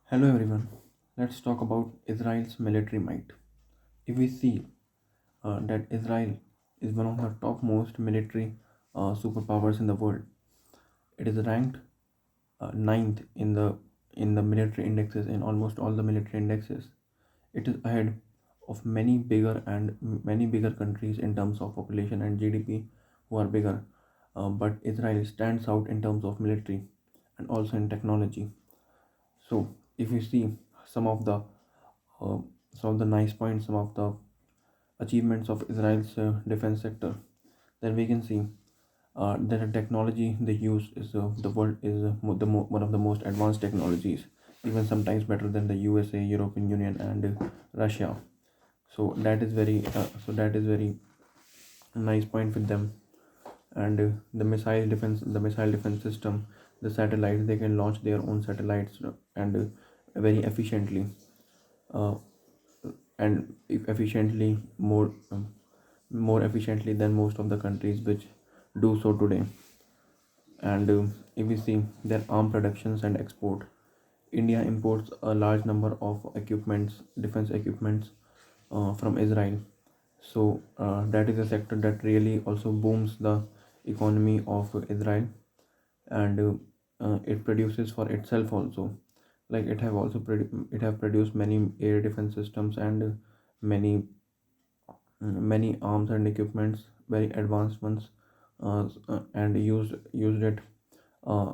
Hello everyone. Let's talk about Israel's military might. If we see that Israel is one of the topmost military superpowers in the world, it is ranked ninth in the military indexes in almost all the military indexes. It is ahead of many bigger countries in terms of population and GDP who are bigger. But Israel stands out in terms of military and also in technology. So if you see some of the uh, some of the nice points, some of the achievements of Israel's defense sector, then we can see that the technology they use is the world is one of the most advanced technologies, even sometimes better than the USA, European Union, and Russia. So that is very nice point with them. And the missile defense system, the satellites, they can launch their own satellites and very efficiently uh, and if efficiently more efficiently than most of the countries which do so today. And if we see their arm productions and export, India imports a large number of equipments, defense equipments, from Israel. So that is a sector that really also booms the economy of Israel. And it produces for itself also. Like it have produced many air defense systems and many arms and equipments, very advanced ones, and used it, uh,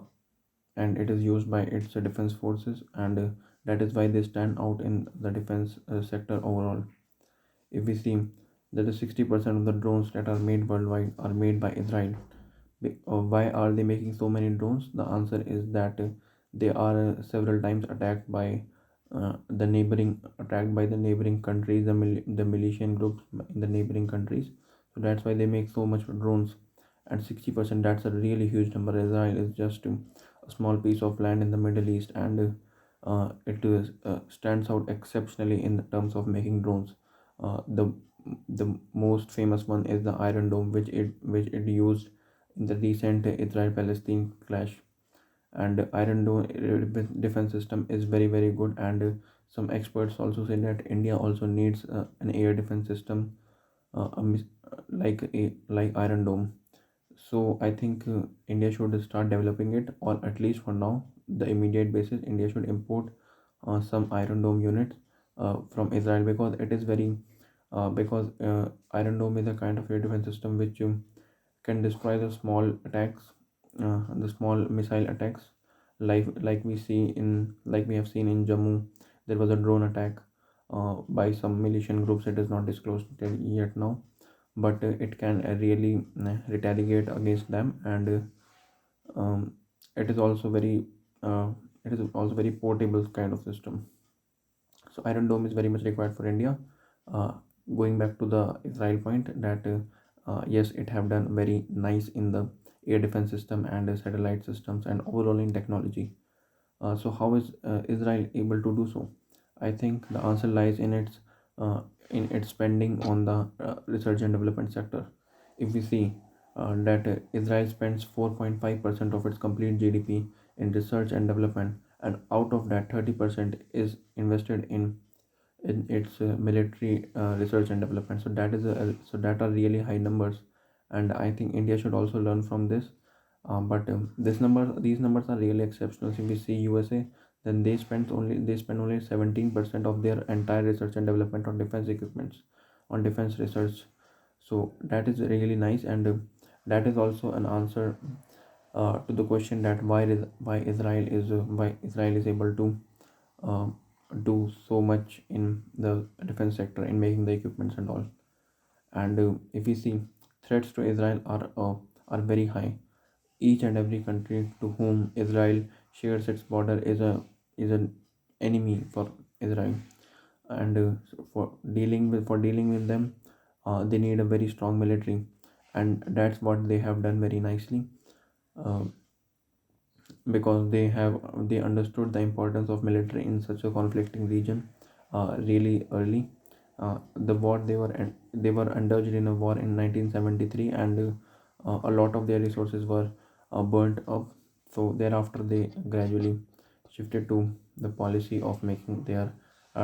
and it is used by its defense forces, and that is why they stand out in the defense sector overall. If we see that the 60% of the drones that are made worldwide are made by Israel. Why are they making so many drones? The answer is that they are several times attacked by the neighboring countries, the militian groups in the neighboring countries. So that's why they make so much drones. And 60%, that's a really huge number. Israel is just a small piece of land in the Middle East, and it stands out exceptionally in terms of making drones. The most famous one is the Iron Dome, which it used in the recent Israel-Palestine clash. And Iron Dome defense system is very good. And some experts also say that India also needs an air defense system, like Iron Dome. So I think India should start developing it, or at least for now, the immediate basis, India should import some Iron Dome units from Israel, because it is very because Iron Dome is a kind of air defense system which can destroy the small attacks, the small missile attacks, like we have seen in Jammu. There was a drone attack by some militant groups. It is not disclosed yet now, but it can really retaliate against them. And it is also very uh, it is also very portable kind of system. So Iron Dome is very much required for India. uh, Going back to the Israel point, that yes, it have done very nice in the air defense system and satellite systems and overall in technology. So how is Israel able to do so? I think the answer lies in its spending on the research and development sector. If we see that Israel spends 4.5% of its complete GDP in research and development, and out of that 30% is invested in its military research and development. So that are really high numbers, and I think India should also learn from this. But these numbers are really exceptional. So if we see USA, then they spend only 17% of their entire research and development on defense equipments, on defense research. So that is really nice. And that is also an answer to the question that why Israel is able to uh, do so much in the defense sector in making the equipments and all. And if we see, threats to Israel are very high. Each and every country to whom Israel shares its border is an enemy for Israel. And for dealing with them, they need a very strong military, and that's what they have done very nicely. Uh, because they understood the importance of military in such a conflicting region really early. They were indulged in a war in 1973, and a lot of their resources were burnt up. So thereafter they gradually shifted to the policy of making their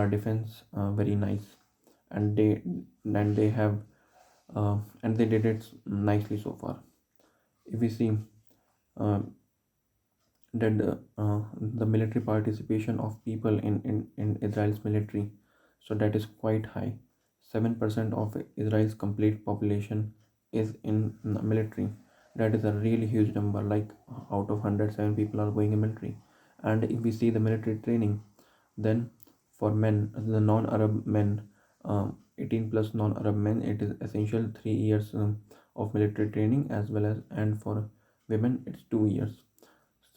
defense very nice, and they have and they did it nicely so far. If we see uh, that the military participation of people in Israel's military, so that is quite high. 7% of Israel's complete population is in the military. That is a really huge number. Like out of 107 people are going in military. And if we see the military training, then for men, the non-Arab men, 18 plus non-Arab men, it is essential 3 years of military training, as well as, and for women it's 2 years.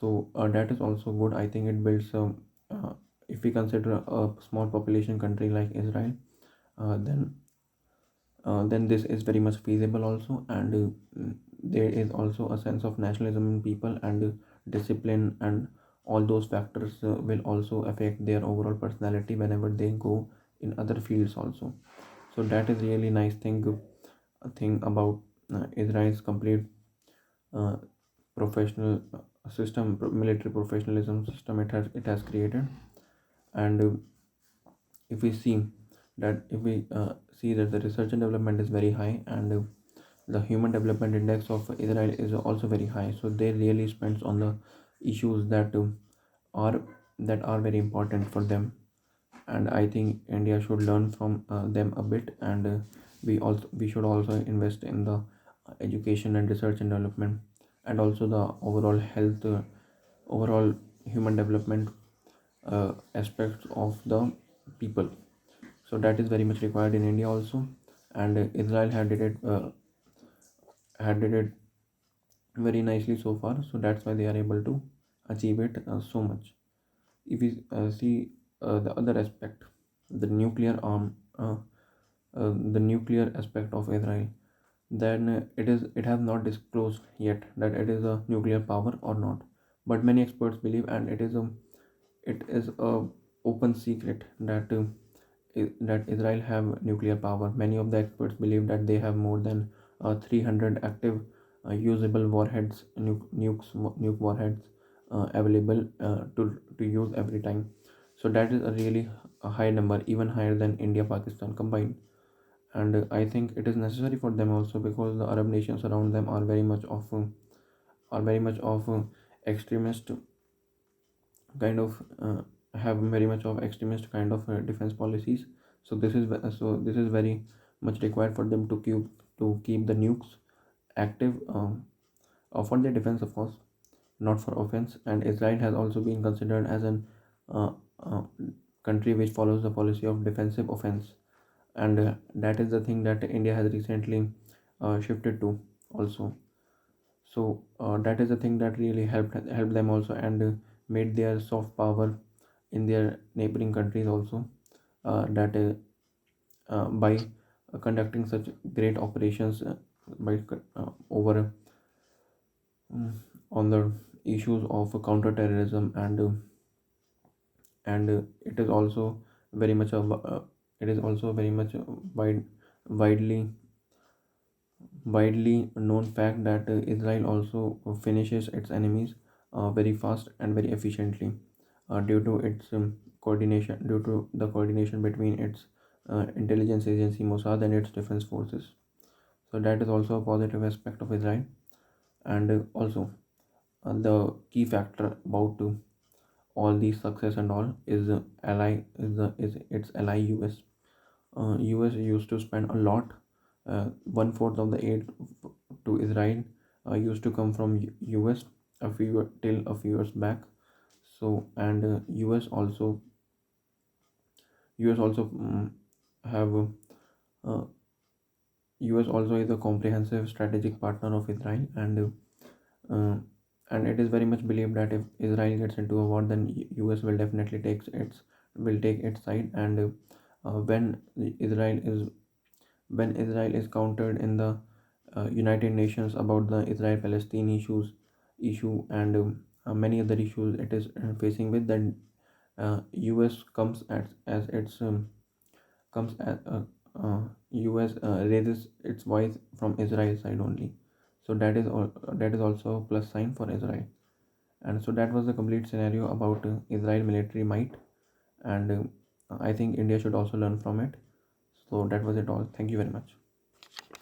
So that is also good. I think it builds if we consider a small population country like Israel, uh, then then this is very much feasible also. And there is also a sense of nationalism in people, and discipline, and all those factors will also affect their overall personality whenever they go in other fields also. So that is really nice thing about Israel's complete uh, professional system, military professionalism system it has created. And if we see that if we see that the research and development is very high, and the human development index of Israel is also very high, so they really spends on the issues are that are very important for them. And I think India should learn from them a bit. And we should also invest in the education and research and development, and also the overall health, overall human development aspects of the people. So that is very much required in India also. And Israel had did it very nicely so far, so that's why they are able to achieve it so much. If we see the other aspect, the nuclear arm the nuclear aspect of Israel, then it has not disclosed yet that it is a nuclear power or not. But many experts believe, and it is a open secret that that Israel have nuclear power. Many of the experts believe that they have more than 300 active usable warheads, nuke warheads available to use every time. So that is a really a high number, even higher than India Pakistan combined. And I think it is necessary for them also, because the Arab nations around them are very much of extremist kind of have very much of extremist kind of defense policies. So this is very much required for them to keep the nukes active, for their defense, of course, not for offense. And Israel has also been considered as an uh, uh, country which follows the policy of defensive offense. And that is the thing that India has recently shifted to also. So that is the thing that really helped them also, and made their soft power in their neighboring countries also, that by conducting such great operations, over on the issues of counter-terrorism. And it is also very much it is also very much wide widely widely known fact that Israel also finishes its enemies very fast and very efficiently, due to the coordination between its intelligence agency Mossad and its defense forces. So that is also a positive aspect of Israel. And also the key factor about all these success and all is ally is its ally US. US used to spend a lot. One fourth of the aid to Israel used to come from US till a few years back. So, and US also have uh, US also is a comprehensive strategic partner of Israel. Uh, and it is very much believed that if Israel gets into a war, then US will definitely take its side. And when Israel is countered in the United Nations about the Israel-Palestine issue, and many other issues it is facing with, then US comes as US raises its voice from Israel side only. So that is also a plus sign for Israel. And so that was the complete scenario about Israel military might, and I think India should also learn from it. So that was it all. Thank you very much.